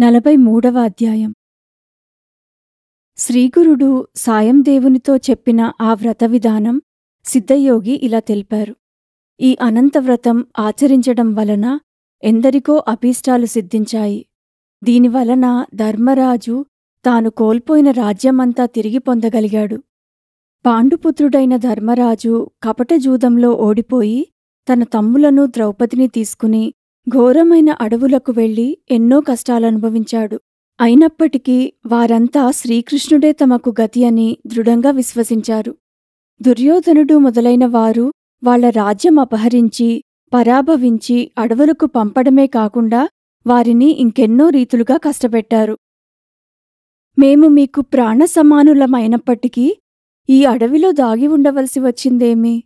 43వ అధ్యాయం. శ్రీగురుడు సాయం దేవునితో చెప్పిన ఆ వ్రత విధానం సిద్ధయోగి ఇలా తెలిపారు. ఈ అనంత వ్రతం ఆచరించడం వలన ఎందరికో అభీష్టాలు సిద్ధించాయి. దీనివలన ధర్మరాజు తాను కోల్పోయిన రాజ్యమంతా తిరిగి పొందగలిగాడు. పాండుపుత్రుడైన ధర్మరాజు కపటజూదంలో ఓడిపోయి తన తమ్ములను ద్రౌపదిని తీసుకుని ఘోరమైన అడవులకు వెళ్లి ఎన్నో కష్టాలనుభవించాడు. అయినప్పటికీ వారంతా శ్రీకృష్ణుడే తమకు గతి అని దృఢంగా విశ్వసించారు. దుర్యోధనుడు మొదలైన వారు వాళ్ల రాజ్యం అపహరించి పరాభవించి అడవులకు పంపడమే కాకుండా వారిని ఇంకెన్నో రీతులుగా కష్టపెట్టారు. మేము మీకు ప్రాణ సమానులమైనప్పటికీ ఈ అడవిలో దాగి ఉండవలసి వచ్చిందేమి?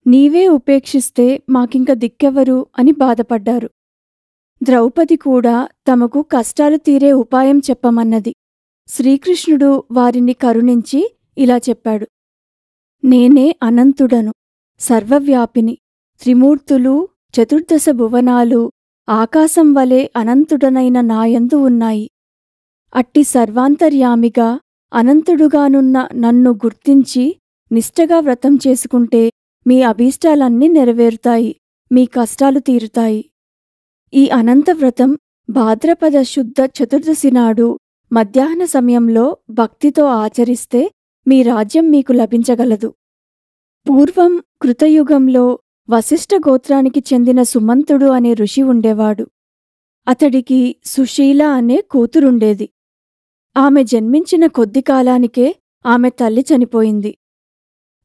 నీవే ఉపేక్షిస్తే మాకింక దిక్కెవరు అని బాధపడ్డారు. ద్రౌపది కూడా తమకు కష్టాలు తీరే ఉపాయం చెప్పమన్నది. శ్రీకృష్ణుడు వారిని కరుణించి ఇలా చెప్పాడు. నేనే అనంతుడను, సర్వవ్యాపిని, త్రిమూర్తులు, చతుర్దశ భువనాలు ఆకాశం వలె అనంతుడనైన నాయందు ఉన్నాయి. అట్టి సర్వాంతర్యామిగా అనంతుడుగానున్న నన్ను గుర్తించి నిష్టగా వ్రతం చేసుకుంటే మీ అభీష్టాలన్నీ నెరవేరుతాయి, మీ కష్టాలు తీరుతాయి. ఈ అనంత వ్రతం భాద్రపద శుద్ధ చతుర్దశి నాడు మధ్యాహ్న సమయంలో భక్తితో ఆచరిస్తే మీ రాజ్యం మీకు లభించగలదు. పూర్వం కృతయుగంలో వశిష్ఠ గోత్రానికి చెందిన సుమంతుడు అనే ఋషి ఉండేవాడు. అతడికి సుశీల అనే కూతురుండేది. ఆమె జన్మించిన కొద్ది కాలానికే ఆమె తల్లి చనిపోయింది.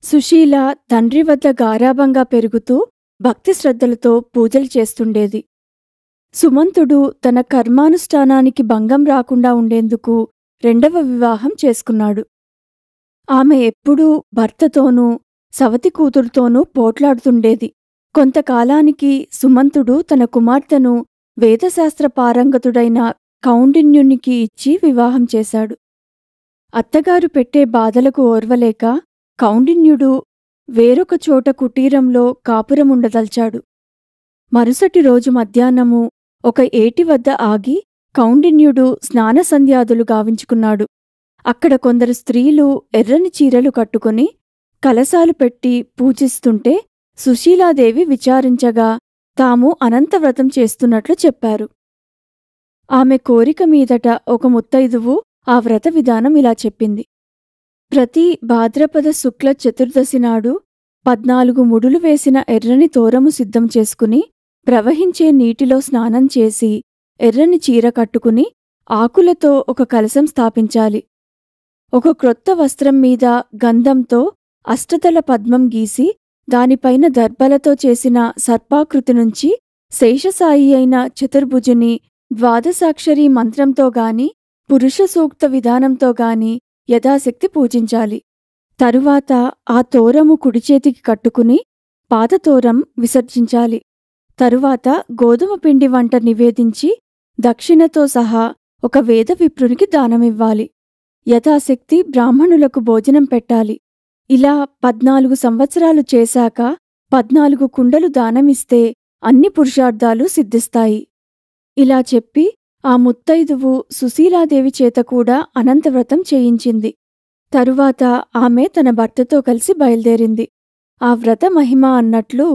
సుశీల తండ్రి వద్ద గారాబంగా పెరుగుతూ భక్తి శ్రద్ధలతో పూజలు చేస్తుండేది. సుమంతుడు తన కర్మానుష్ఠానానికి భంగం రాకుండా ఉండేందుకు రెండవ వివాహం చేసుకున్నాడు. ఆమె ఎప్పుడూ భర్తతోనూ సవతి కూతురుతోనూ పోట్లాడుతుండేది. కొంతకాలానికి సుమంతుడు తన కుమార్తెను వేదశాస్త్ర పారంగతుడైన కౌండిన్యునికి ఇచ్చి వివాహం చేశాడు. అత్తగారు పెట్టే బాధలకు ఓర్వలేక కౌండిన్యుడు వేరొక చోట కుటీరంలో కాపురముండదల్చాడు. మరుసటి రోజు మధ్యాహ్నము ఒక ఏటి వద్ద ఆగి కౌండిన్యుడు స్నానసంధ్యాదులు గావించుకున్నాడు. అక్కడ కొందరు స్త్రీలు ఎర్రని చీరలు కట్టుకుని కలశాలు పెట్టి పూజిస్తుంటే సుశీలాదేవి విచారించగా తాము అనంతవ్రతం చేస్తున్నట్లు చెప్పారు. ఆమె కోరిక మీదట ఒక ముత్తైదువు ఆ వ్రత విధానం ఇలా చెప్పింది. ప్రతి భాద్రపద శుక్ల చతుర్దశి నాడు 14 ముడులు వేసిన ఎర్రని తోరము సిద్ధం చేసుకుని ప్రవహించే నీటిలో స్నానం చేసి ఎర్రని చీర కట్టుకుని ఆకులతో ఒక కలశం స్థాపించాలి. ఒక క్రొత్త వస్త్రం మీద గంధంతో అష్టదళ పద్మం గీసి దానిపైన దర్భలతో చేసిన సర్పాకృతి నుంచి శేషసాయి అయిన చతుర్భుజుని ద్వాదశాక్షరీ మంత్రంతోగాని పురుష సూక్త విధానంతోగాని యథాశక్తి పూజించాలి. తరువాత ఆ తోరము కుడిచేతికి కట్టుకుని పాతతోరం విసర్జించాలి. తరువాత గోధుమ పిండి వంట నివేదించి దక్షిణతో సహా ఒక వేద విప్రునికి దానమివ్వాలి. యథాశక్తి బ్రాహ్మణులకు భోజనం పెట్టాలి. ఇలా 14 సంవత్సరాలు చేశాక 14 కుండలు దానమిస్తే అన్ని పురుషార్థాలు సిద్ధిస్తాయి. ఇలా చెప్పి ఆ ముత్తైదువు సుశీలాదేవి చేత కూడా అనంతవ్రతం చేయించింది. తరువాత ఆమె తన భర్తతో కలిసి బయల్దేరింది. ఆ వ్రత మహిమ అన్నట్లు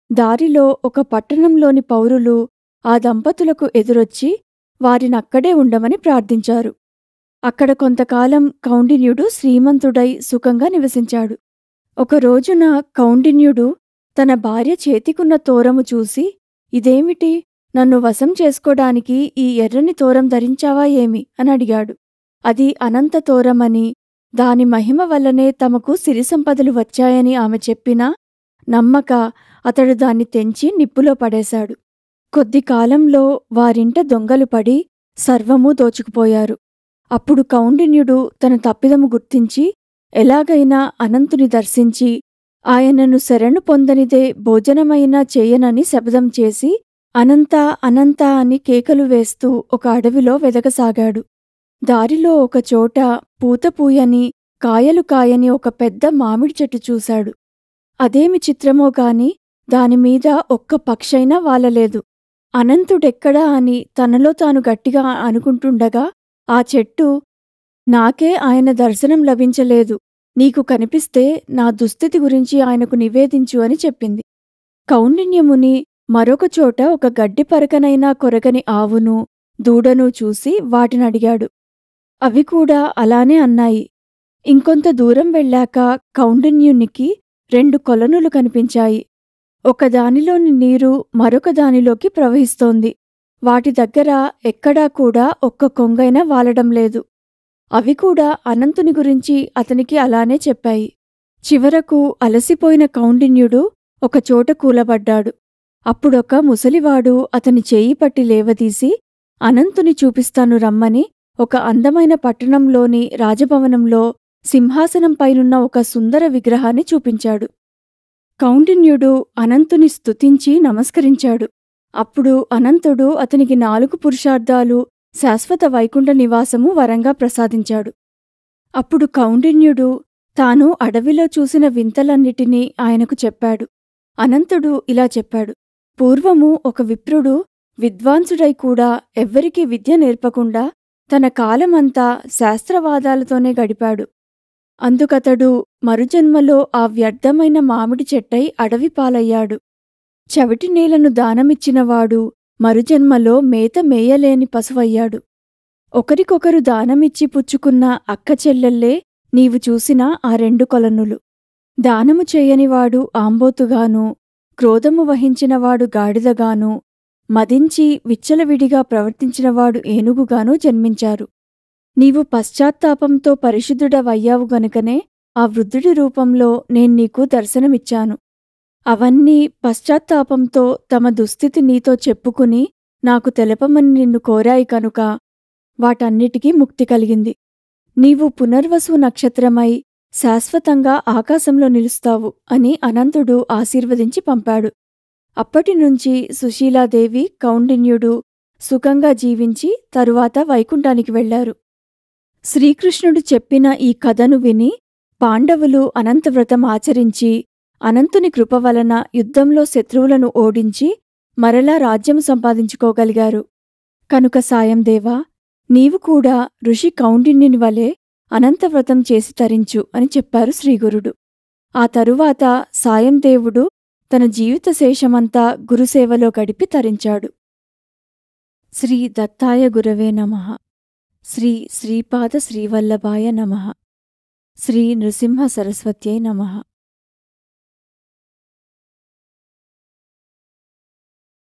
దారిలో ఒక పట్టణంలోని పౌరులు ఆ దంపతులకు ఎదురొచ్చి వారినక్కడే ఉండమని ప్రార్థించారు. అక్కడ కొంతకాలం కౌండిన్యుడు శ్రీమంతుడై సుఖంగా నివసించాడు. ఒకరోజున కౌండిన్యుడు తన భార్య చేతికున్న తోరము చూసి, ఇదేమిటి, నన్ను వశం చేసుకోడానికి ఈ ఎర్రని తోరం ధరించావా ఏమి అని అడిగాడు. అది అనంత తోరమని, దాని మహిమ వల్లనే తమకు సిరి సంపదలు వచ్చాయని ఆమె చెప్పినా నమ్మక అతడు దాన్ని తెంచి నిప్పులో పడేశాడు. కొద్ది కాలంలో వారింట దొంగలు పడి సర్వమూ దోచుకుపోయారు. అప్పుడు కౌండిన్యుడు తన తప్పిదము గుర్తించి ఎలాగైనా అనంతుని దర్శించి ఆయనను శరణు పొందనిదే భోజనమైనా చేయనని శపథం చేసి అనంతా అనంతా అని కేకలు వేస్తూ ఒక అడవిలో వెదకసాగాడు. దారిలో ఒకచోట పూతపూయని కాయలు కాయని ఒక పెద్ద మామిడి చెట్టు చూశాడు. అదేమి చిత్రమో గాని దానిమీద ఒక్క పక్షైనా వాలలేదు. అనంతుడెక్కడా అని తనలో తాను గట్టిగా అనుకుంటుండగా ఆ చెట్టు, నాకే ఆయన దర్శనం లభించలేదు. నీకు కనిపిస్తే నా దుస్థితి గురించి ఆయనకు నివేదించు అని చెప్పింది. కౌండిన్యముని మరొక చోట ఒక గడ్డి పరకనైనా కొరగని ఆవును, దూడను చూసి వాటినడిగాడు. అవి కూడా అలానే అన్నాయి. ఇంకొంత దూరం వెళ్ళాక కౌండిన్యునికి 2 కొలనులు కనిపించాయి. ఒకదానిలోని నీరు మరొక దానిలోకి ప్రవహిస్తోంది. వాటి దగ్గర ఎక్కడా కూడా ఒక్క కొంగైనా వాలడం లేదు. అవి కూడా అనంతుని గురించి అతనికి అలానే చెప్పాయి. చివరకు అలసిపోయిన కౌండిన్యుడు ఒకచోట కూలబడ్డాడు. అప్పుడొక ముసలివాడు అతని చేయి పట్టి లేవదీసి, అనంతుని చూపిస్తాను రమ్మని ఒక అందమైన పట్టణంలోని రాజభవనంలో సింహాసనంపైనున్న ఒక సుందర విగ్రహాన్ని చూపించాడు. కౌండిన్యుడు అనంతుని స్తుతించి నమస్కరించాడు. అప్పుడు అనంతుడు అతనికి 4 పురుషార్థాలు, శాశ్వత వైకుంఠ నివాసము వరంగా ప్రసాదించాడు. అప్పుడు కౌండిన్యుడు తాను అడవిలో చూసిన వింతలన్నిటినీ ఆయనకు చెప్పాడు. అనంతుడు ఇలా చెప్పాడు. పూర్వము ఒక విప్రుడు విద్వాంసుడై కూడా ఎవ్వరికీ విద్య నేర్పకుండా తన కాలమంతా శాస్త్రవాదాలతోనే గడిపాడు. అందుకతడు మరుజన్మలో ఆ వ్యర్థమైన మామిడి చెట్టై అడవి పాలయ్యాడు. చవిటి నేలను దానమిచ్చినవాడు మరుజన్మలో మేత మేయలేని పశువయ్యాడు. ఒకరికొకరు దానమిచ్చి పుచ్చుకున్న అక్కచెల్లెల్లే నీవు చూసిన ఆ 2 కొలనులు. దానము చేయనివాడు ఆంబోతుగాను, క్రోధము వహించినవాడు గాడిదగాను, మదించి విచ్చలవిడిగా ప్రవర్తించినవాడు ఏనుగుగాను జన్మించారు. నీవు పశ్చాత్తాపంతో పరిశుద్ధుడవయ్యావు గనుకనే ఆ వృద్ధుడి రూపంలో నేన్నీకు దర్శనమిచ్చాను. అవన్నీ పశ్చాత్తాపంతో తమ దుస్థితి నీతో చెప్పుకుని నాకు తెలపమని నిన్ను కోరాయి కనుక వాటన్నిటికీ ముక్తి కలిగింది. నీవు పునర్వసు నక్షత్రమై శాశ్వతంగా ఆకాశంలో నిలుస్తావు అని అనంతుడు ఆశీర్వదించి పంపాడు. అప్పటినుంచి సుశీలాదేవి, కౌండిన్యుడు సుఖంగా జీవించి తరువాత వైకుంఠానికి వెళ్లారు. శ్రీకృష్ణుడు చెప్పిన ఈ కథను విని పాండవులు అనంతవ్రతం ఆచరించి అనంతుని కృప వలన యుద్ధంలో శత్రువులను ఓడించి మరలా రాజ్యము సంపాదించుకోగలిగారు. కనుక సాయందేవా, నీవు కూడా ఋషి కౌండిన్యుని వలె అనంతవ్రతం చేసి తరించు అని చెప్పారు శ్రీగురుడు. ఆ తరువాత సాయందేవుడు తన జీవిత శేషమంతా గురుసేవలో గడిపి తరించాడు. శ్రీ దత్తాయ గురవే నమః. శ్రీ శ్రీపాద శ్రీవల్లభాయ నమః. శ్రీ నృసింహ సరస్వత్యై నమః.